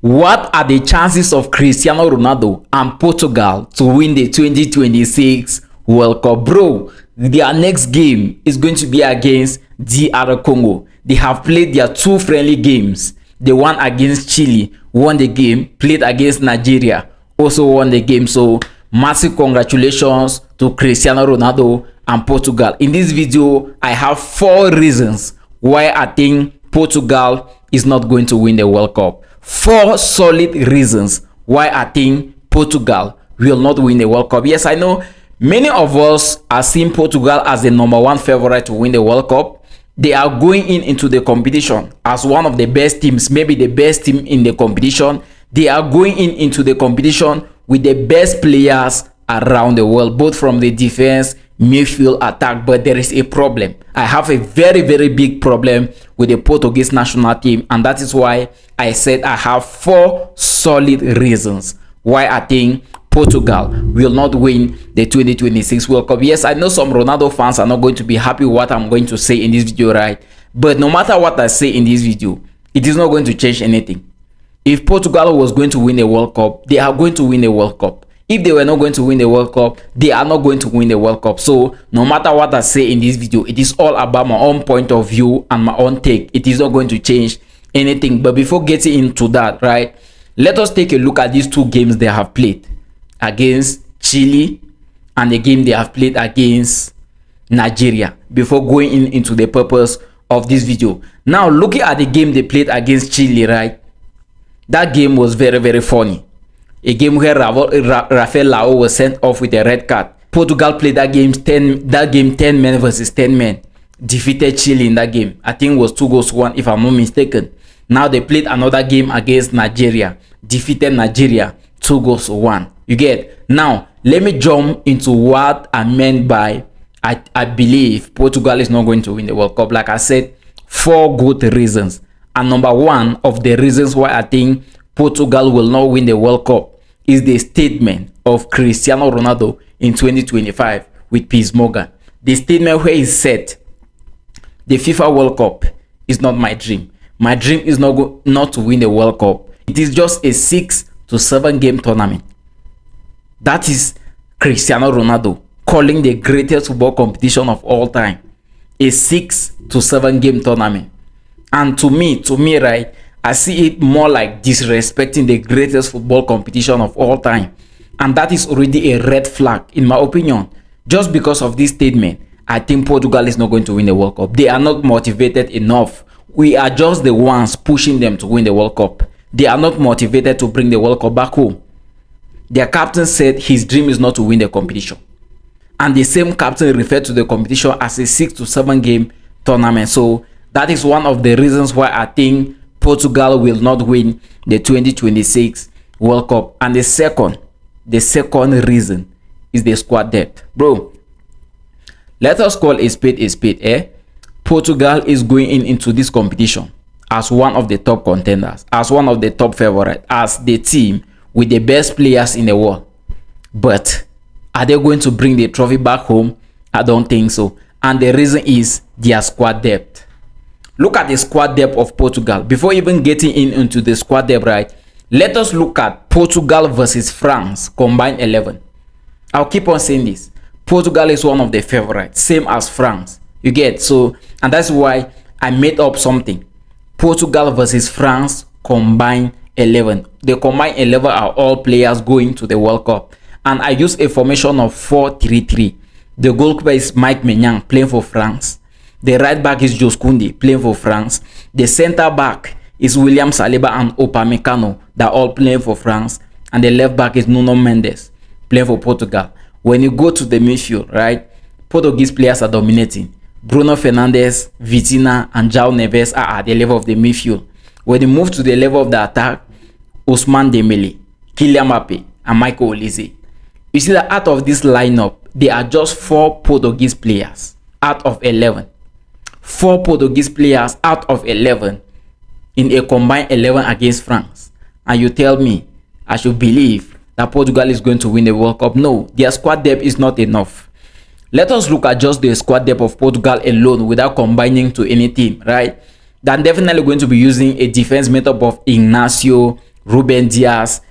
What are the chances of Cristiano Ronaldo and Portugal to win the 2026 World Cup? Bro, their next game is going to be against DR Congo. They have played their two friendly games. They won against Chile, won the game, played against Nigeria, also won the game. So massive congratulations to Cristiano Ronaldo and Portugal. In this video, I have 4 reasons why I think Portugal is not going to win the World Cup. 4 solid reasons why I think Portugal will not win the World Cup. Yes, I know many of us are seeing Portugal as the #1 favorite to win the World Cup. They are going into the competition as one of the best teams, maybe the best team in the competition. They are going into the competition with the best players around the world, both from the defense, midfield, attack. But there is a problem. I have a very big problem with the Portuguese national team, and that is why I said I have 4 solid reasons why I think Portugal will not win the 2026 World Cup. Yes, I know some Ronaldo fans are not going to be happy with what I'm going to say in this video, right? But no matter what I say in this video, it is not going to change anything. If Portugal was going to win the World Cup, they are going to win the World Cup. If they were not going to win the World Cup, they are not going to win the World Cup. So no matter what I say in this video, it is all about my own point of view and my own take. It is not going to change anything. But before getting into that, right, let us take a look at these 2 games they have played against Chile and the game they have played against Nigeria before going into the purpose of this video. Now, looking at the game they played against Chile, right, that game was very funny. A game where Rafael Leão was sent off with a red card. Portugal played that game 10 men versus 10 men. Defeated Chile in that game. I think it was 2-1 if I'm not mistaken. Now they played another game against Nigeria. Defeated Nigeria 2-1. You get? Now, let me jump into what I meant by I believe Portugal is not going to win the World Cup. Like I said, 4 good reasons. And number 1 of the reasons why I think Portugal will not win the World Cup is the statement of Cristiano Ronaldo in 2025 with Piers Morgan. The statement where he said, "The FIFA World Cup is not my dream. My dream is not to win the World Cup. It is just a 6 to 7 game tournament." That is Cristiano Ronaldo calling the greatest football competition of all time a 6 to 7 game tournament. And to me, right, I see it more like disrespecting the greatest football competition of all time. And that is already a red flag, in my opinion. Just because of this statement, I think Portugal is not going to win the World Cup. They are not motivated enough. We are just the ones pushing them to win the World Cup. They are not motivated to bring the World Cup back home. Their captain said his dream is not to win the competition. And the same captain referred to the competition as a 6 to 7 game tournament. So that is one of the reasons why I think Portugal will not win the 2026 World Cup. And the second reason is the squad depth. Bro, let us call a spade, eh? Portugal is going into this competition as one of the top contenders, as one of the top favorites, as the team with the best players in the world. But are they going to bring the trophy back home? I don't think so. And the reason is their squad depth. Look at the squad depth of Portugal. Before even getting into the squad depth, right, let us look at Portugal versus France combined 11. I'll keep on saying this. Portugal is one of the favorites, same as France. You get? So, and that's why I made up something. Portugal versus France combined 11. The combined 11 are all players going to the World Cup. And I use a formation of 4-3-3. The goalkeeper is Mike Maignan playing for France. The right back is Jules Koundé playing for France. The center back is William Saliba and Upamecano. They're all playing for France. And the left back is Nuno Mendes playing for Portugal. When you go to the midfield, right, Portuguese players are dominating. Bruno Fernandes, Vitinha, and João Neves are at the level of the midfield. When you move to the level of the attack, Ousmane Dembele, Kylian Mbappé, and Michael Olise. You see that out of this lineup, there are just 4 Portuguese players out of 11. 4 Portuguese players out of 11 in a combined 11 against France. And you tell me I should believe that Portugal is going to win the World Cup? No, their squad depth is not enough. Let us look at just the squad depth of Portugal alone without combining to any team, right? They're definitely going to be using a defense made up of Ignacio, Ruben Diaz,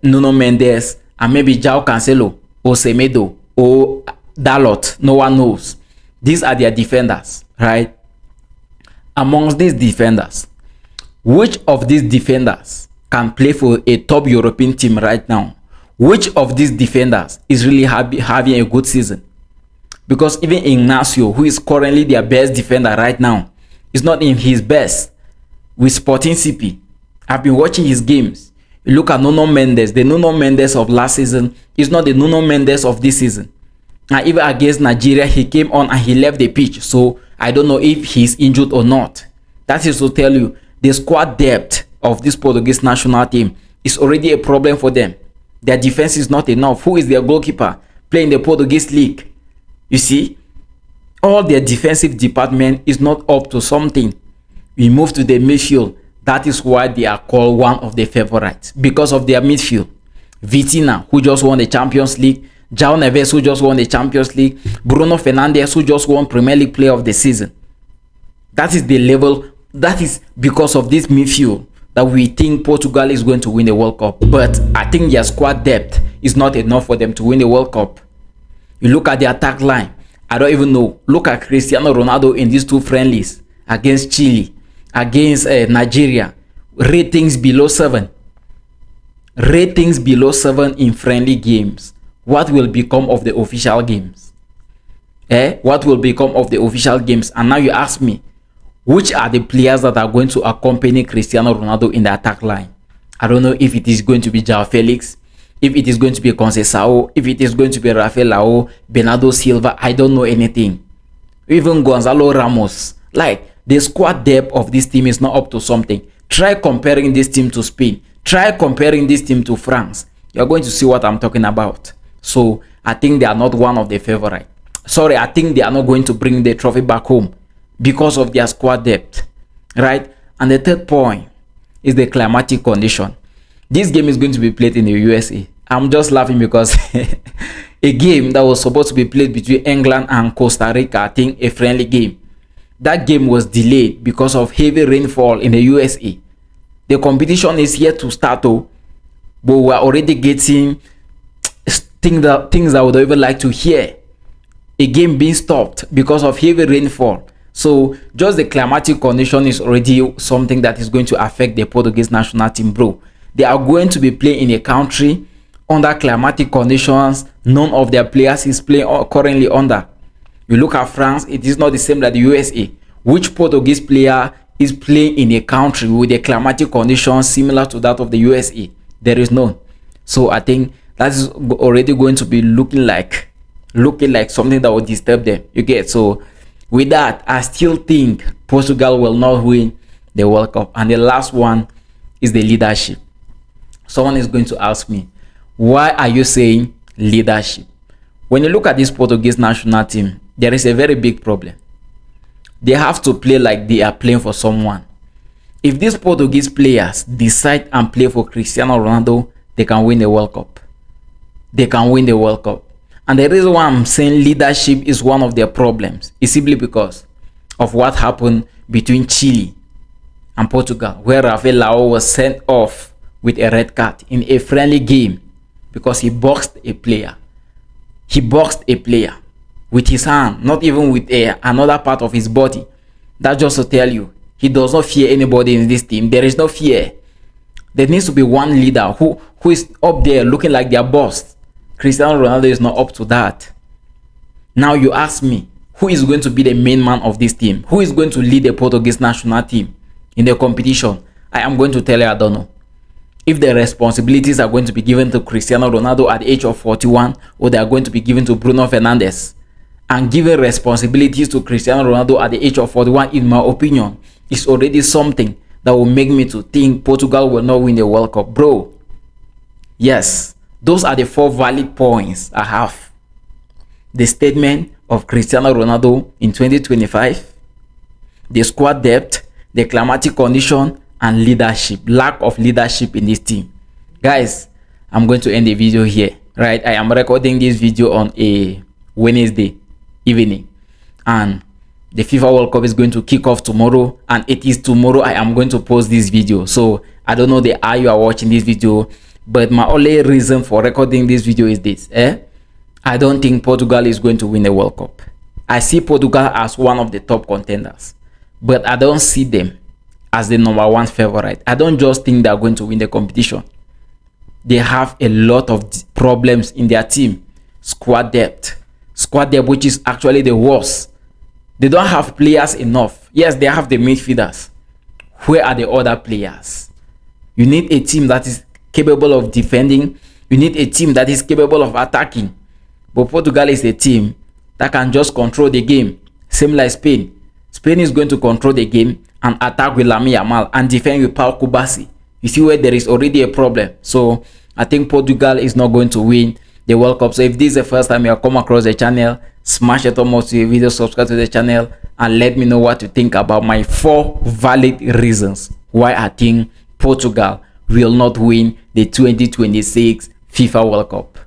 Nuno Mendes, and maybe João Cancelo or Semedo or Dalot. No one knows. These are their defenders, right? Amongst these defenders, which of these defenders can play for a top European team right now? Which of these defenders is really having a good season? Because even Ignacio, who is currently their best defender right now, is not in his best with Sporting CP. I've been watching his games. You look at Nuno Mendes. The Nuno Mendes of last season is not the Nuno Mendes of this season. And even against Nigeria, he came on and he left the pitch. So I don't know if he's injured or not. That is to tell you, the squad depth of this Portuguese national team is already a problem for them. Their defense is not enough. Who is their goalkeeper playing the Portuguese league? You see, all their defensive department is not up to something. We move to the midfield. That is why they are called one of the favorites, because of their midfield. Vitina, who just won the Champions League. João Neves, who just won the Champions League. Bruno Fernandes, who just won Premier League Player of the Season. That is the level. That is because of this midfield that we think Portugal is going to win the World Cup. But I think their squad depth is not enough for them to win the World Cup. You look at the attack line. I don't even know. Look at Cristiano Ronaldo in these two friendlies against Chile, against Nigeria. Ratings below 7. Ratings below 7 in friendly games. What will become of the official games? What will become of the official games? And now you ask me, which are the players that are going to accompany Cristiano Ronaldo in the attack line? I don't know if it is going to be João Felix, if it is going to be Conceição, if it is going to be Rafael Leão, Bernardo Silva. I don't know anything. Even Gonzalo Ramos. Like, the squad depth of this team is not up to something. Try comparing this team to Spain. Try comparing this team to France. You're going to see what I'm talking about. So, I think they are not one of the favorites. Sorry, I think they are not going to bring the trophy back home because of their squad depth, right? And the third point is the climatic condition. This game is going to be played in the USA. I'm just laughing because a game that was supposed to be played between England and Costa Rica, I think a friendly game, that game was delayed because of heavy rainfall in the USA. The competition is yet to start, but we're already getting things that I would even like to hear. A game being stopped because of heavy rainfall. So just the climatic condition is already something that is going to affect the Portuguese national team, bro. They are going to be playing in a country under climatic conditions none of their players is playing currently under. You look at France, it is not the same like the USA. Which Portuguese player is playing in a country with a climatic condition similar to that of the USA? There is none. So I think that is already going to be looking like something that will disturb them. You get? So with that, I still think Portugal will not win the World Cup. And the last one is the leadership. Someone is going to ask me, why are you saying leadership? When you look at this Portuguese national team, there is a very big problem. They have to play like they are playing for someone. If these Portuguese players decide and play for Cristiano Ronaldo, they can win the World Cup. They can win the World Cup. And the reason why I'm saying leadership is one of their problems is simply because of what happened between Chile and Portugal, where Rafael Leão was sent off with a red card in a friendly game because he boxed a player. He boxed a player with his hand, not even with another part of his body. That just to tell you, he does not fear anybody in this team. There is no fear. There needs to be one leader who is up there looking like their boss. Cristiano Ronaldo is not up to that. Now you ask me, who is going to be the main man of this team? Who is going to lead the Portuguese national team in the competition? I am going to tell you, I don't know. If the responsibilities are going to be given to Cristiano Ronaldo at the age of 41, or they are going to be given to Bruno Fernandes. And giving responsibilities to Cristiano Ronaldo at the age of 41, in my opinion, is already something that will make me to think Portugal will not win the World Cup. Bro, yes. Those are the 4 valid points I have. The statement of Cristiano Ronaldo in 2025, the squad depth, the climatic condition, and leadership, lack of leadership in this team. Guys, I'm going to end the video here, right? I am recording this video on a Wednesday evening, and The FIFA World Cup is going to kick off tomorrow, and it is tomorrow I am going to post this video. So I don't know the hour you are watching this video, but my only reason for recording this video is this. I don't think Portugal is going to win the World Cup. I see Portugal as one of the top contenders, but I don't see them as the number one favorite. I don't just think they are going to win the competition. They have a lot of problems in their team. Squad depth, which is actually the worst. They don't have players enough. Yes, they have the midfielders. Where are the other players? You need a team that is capable of defending. You need a team that is capable of attacking. But Portugal is a team that can just control the game. Same like Spain. Spain is going to control the game and attack with Lamine Yamal and defend with Paul Kubasi. You see where there is already a problem. So I think Portugal is not going to win the World Cup. So if this is the first time you have come across the channel, smash a thumb up to the video, subscribe to the channel, and let me know what you think about my 4 valid reasons why I think Portugal will not win the 2026 FIFA World Cup.